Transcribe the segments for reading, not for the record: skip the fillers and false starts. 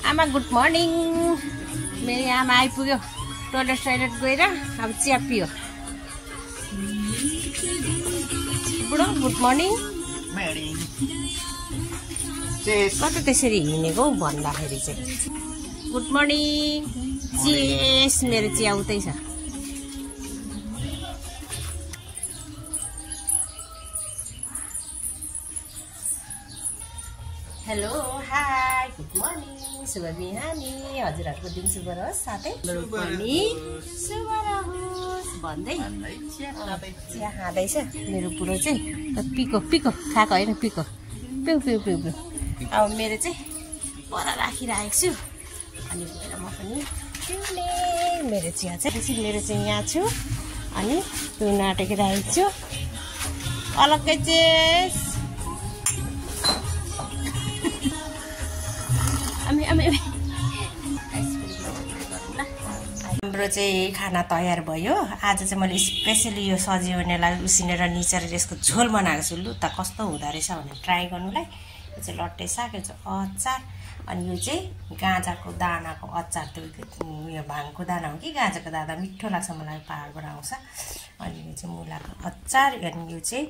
आमा good morning. मेरो आमा आइपुग्यो टोइलेट गएर अब चिया पियो। बुढो गुड मर्निङ। कता त्यसरी हिँडेको भन्दाखेरि चाहिँ गुड मर्निङ चेस। मेरो चिया उतै छ। हेलो हाई गुड मर्निङ शुभ बिहानी। हजुरहरूको दिन शुभ रहोस् साथै पनि शुभ रहोस् भन्दै चिया खाँदैछ मेरो बुढो चाहिँ। पिको पिको खाएको होइन पिको पिउ पिउ पिउ पिउ। अब मेरो चाहिँ पर राखिरहेको छु अनि गएर म पनि पिउने। मेरो चिया चाहिँ मेरो चाहिँ यहाँ छु अनि पिउन आँटेकिरहेको छु अलग्गै चेस। हाम्रो चाहिँ खाना तयार भयो। आज चाहिँ मैले स्पेसली यो सजिउनेलाई उसिनेर निचेर यसको झोल बनाएको छु। लु त कस्तो हुँदो रहेछ भनेर ट्राई गर्नुलाई। यो चाहिँ लट्टे साग, यो चाहिँ अचार अनि यो चाहिँ गाँजाको दानाको अचार। त्यो उयो भाङको दाना हो कि गाँजाको दाना, मिठो लाग्छ मलाई, पहाडबाट आउँछ। अनि यो चाहिँ मुलाको अचार अनि यो चाहिँ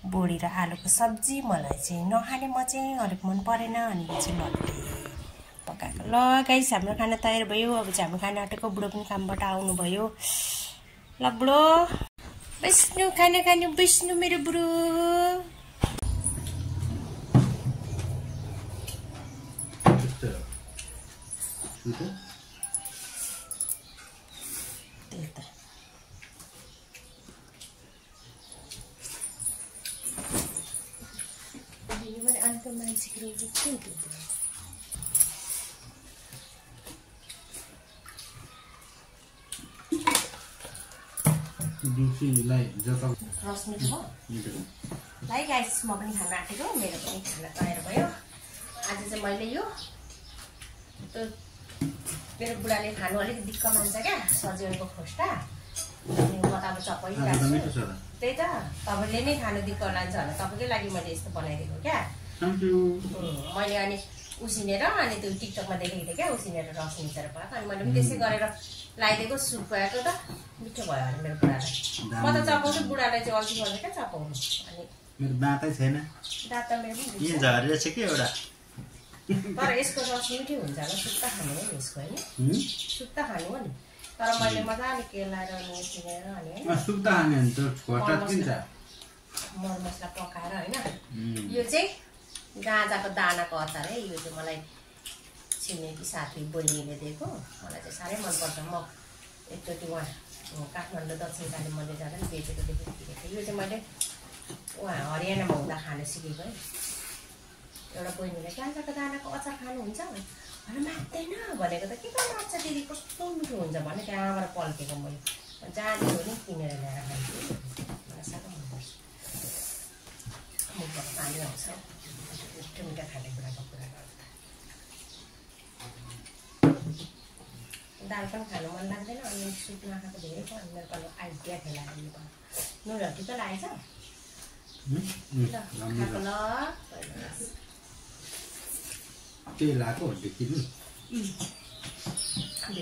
बोडी र आलुको सब्जी। मलाई चाहिँ नखाने म चाहिँ अलिक मन परेन। अनि यो चाहिँ लट्टे पकाएको। ल गाइस हाम्रो खाना तयार भयो। अब चाहिँ हाम्रो खाना आँटेको। बुढो पनि कामबाट आउनुभयो। ल बुढो बस्नु खाना खानु बस्नु मेरो बुढो। लाइक गाइस म पनि खाना आँटेको। मेरो पनि खाना तयार भयो। आज चाहिँ मैले यो मेरो बुढाले खानु अलिक दिक्क मान्छ क्या सजिएको खोस्टा। अनि म त अब चपाइरहेको छु। त्यही त तपाईँले नै खानु दिक्क लान्छ होला, तपाईँकै लागि मैले यस्तो बनाइदिएको क्या। मैले अनि उसिनेर अनि त्यो टिकटकमा देखेको थिएँ क्या, उसिनेर रस निचेर पकाएको। अनि मैले पनि त्यसै गरेर लगाइदिएको। सुप पकाएको त मिठो भयो भने मेरो बुढालाई। म त चपाउँछु, बुढालाई चाहिँ अल्छी गर्छ क्या चपाउनु। अनि मेरो दाँतै छैन। दाँत त मेरो पनि यहाँ झरेछ कि एउटा। तर यसको रस मिठो हुन्छ होला। सुक्ता खानु हो नि यसको, होइन सुक्ता खानु हो नि। तर मैले मजाले केलाएर अनि उसिनेर अनि सुक्ता खाने भने त खोटा किन्छ। मरमसला पकाएर होइन। यो चाहिँ गाँजाको दानाको अचार है। यो चाहिँ मलाई छिमेकी साथी बहिनीले दिएको। मलाई चाहिँ साह्रै मनपर्छ। म एकचोटि उहाँ काठमाडौँ दक्षिण काली मन्दिर जाँदा पनि बेचेको देखेको थिएँ। यो चाहिँ मैले उहाँ हरियाणामा हुँदा खानु सिकेको है। एउटा बहिनीले गाँजाको दानाको अचार खानुहुन्छ भने मात्दैन भनेको त के गर्नु अच्छा दिदी कस्तो मिठो हुन्छ भने त्यहाँबाट पल्केको मैले जाने हो नि किनेर ल्याएर खान्छु। मलाई साह्रो मनपर्छ। मुखबाट पानी आउँछ मिठो मिठो खानेकुराको कुरा गर्दा। दाल पनि खानु मन लाग्दैन अनि सुप नखाएको धेरै छ। अनि मेरो पनि आइडिया खेलाएर नुनहरू ठिकै लागेछ ल खाएको ल त्यही लाएको देखिनु अनि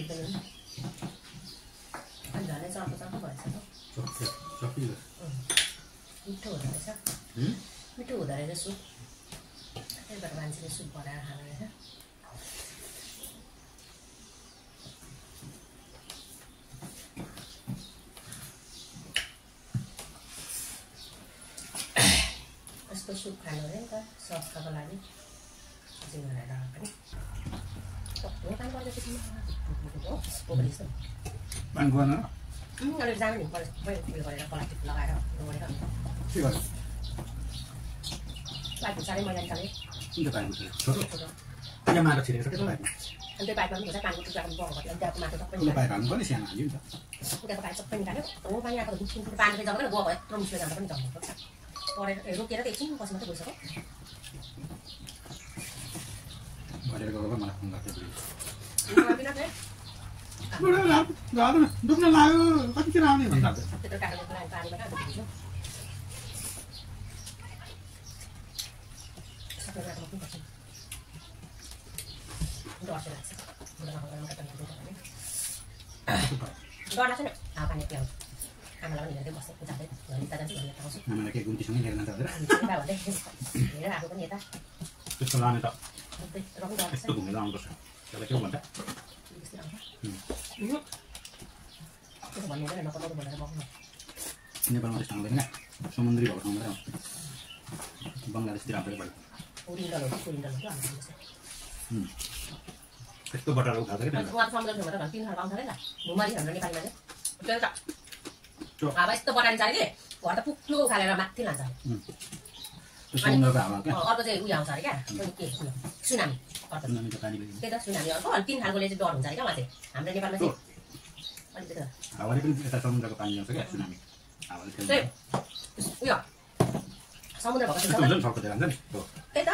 झनै चर्को चर्को भएछ मिठो हुँदो रहेछ। मिठो हुँदो रहेछ सुप। त्यही भएर मान्छेले सुप बनाएर खानु रहेछ। यस्तो सुप खानु अरे नि त स्वास्थ्यको लागि। अलिक जानु नि उयो गरेर प्लास्टिक लगाएर पाइपहरू साह्रै मैला निकालेँ। अनि त्यो पाइपमा पनि हुन्छ पानीको टुक्राको बगाएको थियो। अनि त्यहाँको माटो सबै निकाल्यो। त्यहाँको पाइप सबै निकाल्यो। पानी आएको पानीले जब पनि गयो भयो यत्रो मुस्किल जाँदा पनि जम्नु पर्छ। परेर रोकेर त एकछिन पछि मात्रै गइसक्यो। दुख्न लाग्यो कतिखेर आउने भन्दा पर्छ लाग्छ गर्दा छैन पानी पियाउँछु आमालाई पनि हेर्दै बस्छु जाँदै यता जान्छु घरि यता आउँछु आमालाई के गुन्तीसँगै लिएर जान्छ भनेर भन्दै हेरेर आएको पनि यता त्यस्तो लाने त रङ यस्तो घुमेर आउनुपर्छ त्यसलाई के भन्छ त्यसो भन्नु हुँदैन नपलाउनु भनेर बस्नु नेपालमा त्यस्तो आउँदैन क्या समुद्री भएको ठाउँमा आउँछ बङ्गलादेशतिर आउँछ बढी ओरिएन्टल हो ओरिएन्टल हो त्यस्तो बटार उठाएको क्या उहाँ समुद्र छेउमा त 3 खालको आउँछ क्या घुमारी हाम्रो नेपालीमा चाहिँ त्यो त हावा यस्तो बटारी जाने कि घर त पुग्लो उखालेर माथि लान्छ समुद्रको हावा क्या अर्को चाहिँ उयो आउँछ अरे क्या के सुनामी सुनामी त पानी त्यही त सुनामी अर्को अनि 3 खालकोले चाहिँ डर हुन्छ अरे क्या उहाँ चाहिँ हाम्रो नेपालमा चाहिँ अलिकति हावाले पनि यता समुद्रको पानी आउँछ क्या सुनामी हावाले उयो समुद्र भएको छेउछाउ त्यही त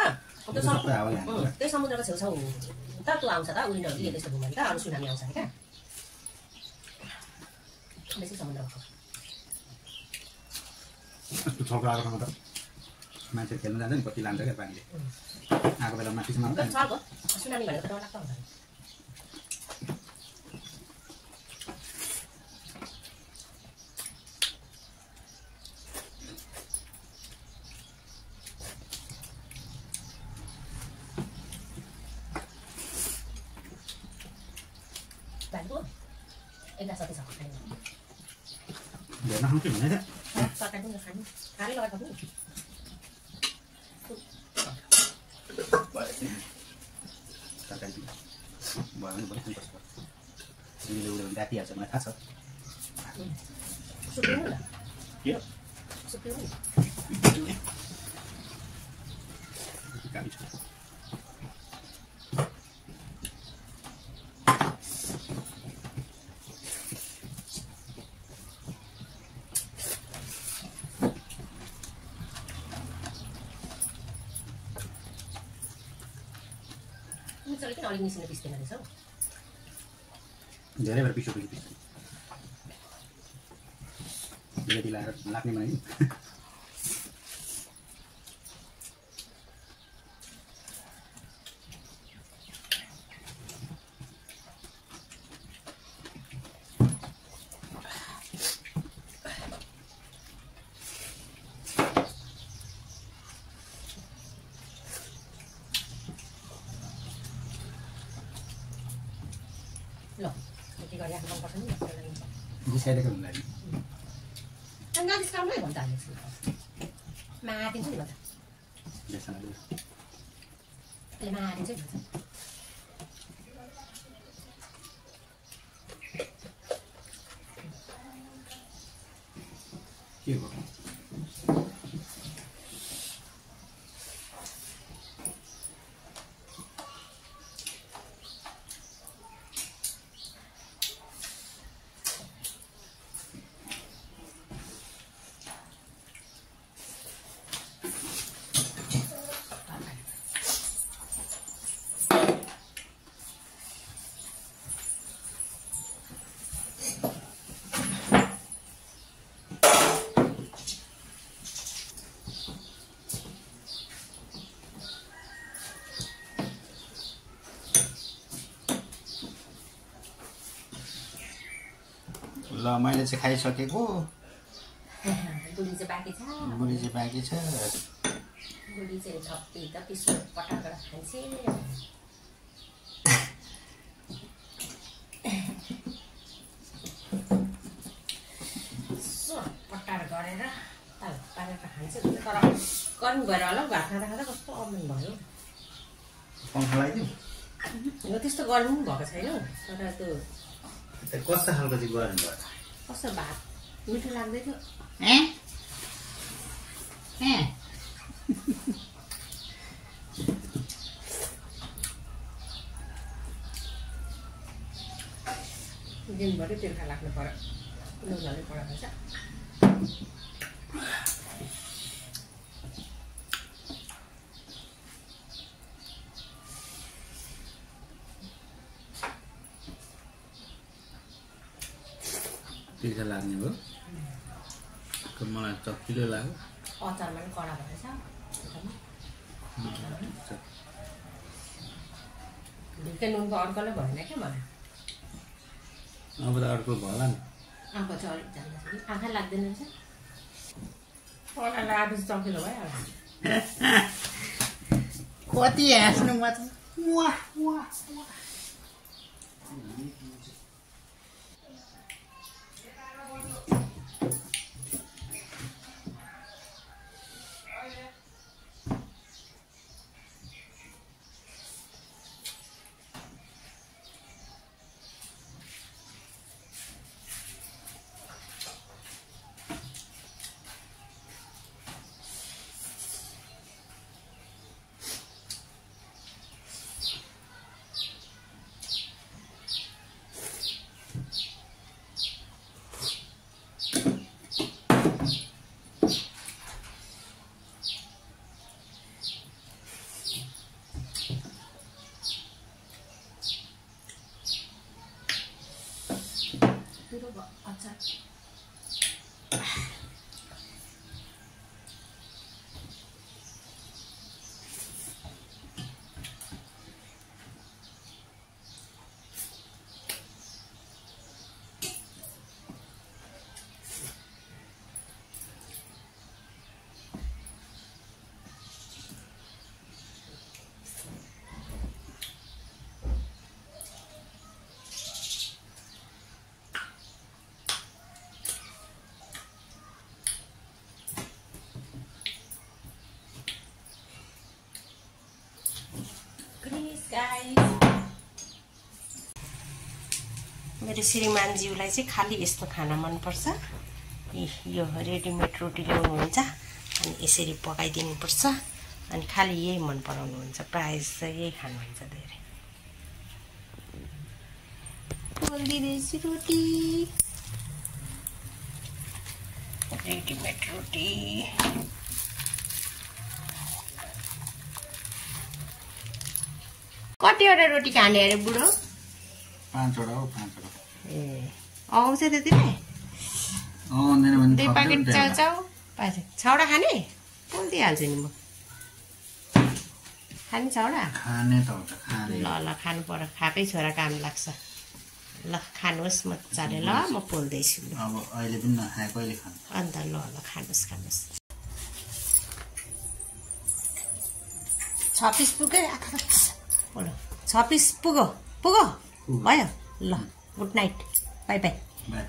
त्यही समुद्रको छेउछाउ त त्यो आउँछ त उनीहरू यस्तो घुमाएर त अरू सुनामी आउँछ अरे क्या बेसी समुद्र भएको यस्तो छक्र आएको ठाउँमा त मान्छे खेल्नु जान्छ नि कति लान्छ क्या पानीले आएको बेला माथिसम्म आउँछ छर्को सुनामी भनेको त डर लाग्छ हुन्छ एक ग्लास जति छ हेर्न खाउँछु भने चाहिँ तरकारी पनि खानु खानै लगाएको पनि तरकारी भयो भने बस्नुपर्छ तिमीले उड्यो भने राति हाल्छ मलाई थाहा छ सुक्नु न के सुक्नु गाडी छ किन अलिक मिसिनले पिस्दैन रहेछ हौ धेरै बेर पिसो पिस्छ रेडी लगाएर लाग्ने बनाइदिउँ ल यति गरी राख्नु मनपर्छ नि जिसाइदिएको हुँदैन गाडी काममै भन्छ अहिले मारिदिन्छु नि भन्छ त्यसले मारिदिन्छु नि भन्छ के हो ल मैले चाहिँ खाइसकेको बुढी चाहिँ बाँकी छ बुढी चाहिँ बाँकी छ बुढी चाहिँ झप्पी त पिसो पटाएर खान्छे पटार गरेर ताल पारेर खान्छ तर गर्नु भएर होला भात खाँदा खाँदा कस्तो अमन भयो पङ्खा लगाइदिउँ त्यस्तो गर्नु पनि भएको छैन तर त्यो कस्तो खालको चाहिँ गर्नु भयो कस्तो भात मिठो लाग्दै थियो दिनभरि तिर्खा लाग्नु पर्यो नुनले पढाउँछ तिर्खा लाग्ने हो मलाई चक्किलो लाग्यो अचारमा पनि कडा भएछ भुटके नुनको अर्कोले भएन क्या मलाई अब त अर्को भएला नि आँखा चाहिँ अलिक जान्छ कि आँखा लाग्दैन रहेछ पढाएर आएपछि चकिलो भइहाल्छ कति हाँस्नु म त मेरो श्रीमानज्यूलाई चाहिँ खालि यस्तो खाना मनपर्छ यो रेडिमेड रोटी ल्याउनुहुन्छ अनि यसरी पकाइदिनुपर्छ अनि खालि यही मन पराउनुहुन्छ प्रायः जस्तो यही खानुहुन्छ धेरै पोल्दिरहेछु रोटी रेडिमेड रोटी कतिवटा रोटी खाने अरे बुढो 5वटा हो 5वटा ए आउँछ त्यतिलाई आउँदैन भने 2 प्याकेट चाउचाउ 6वटा खाने पोलिदिइहाल्छु नि म खाने 6वटा खाने त हो त खाने ल ल खानु पर्यो खाएकै छोरा काम लाग्छ ल खानुहोस् मजाले ल म पोल्दैछु ल अब अहिले पनि नखाए कहिले खानु अन्त ल ल खानुहोस् 6 पिस पुग्यो बोलो 6 पिस पुग्यो भयो ल good night by by by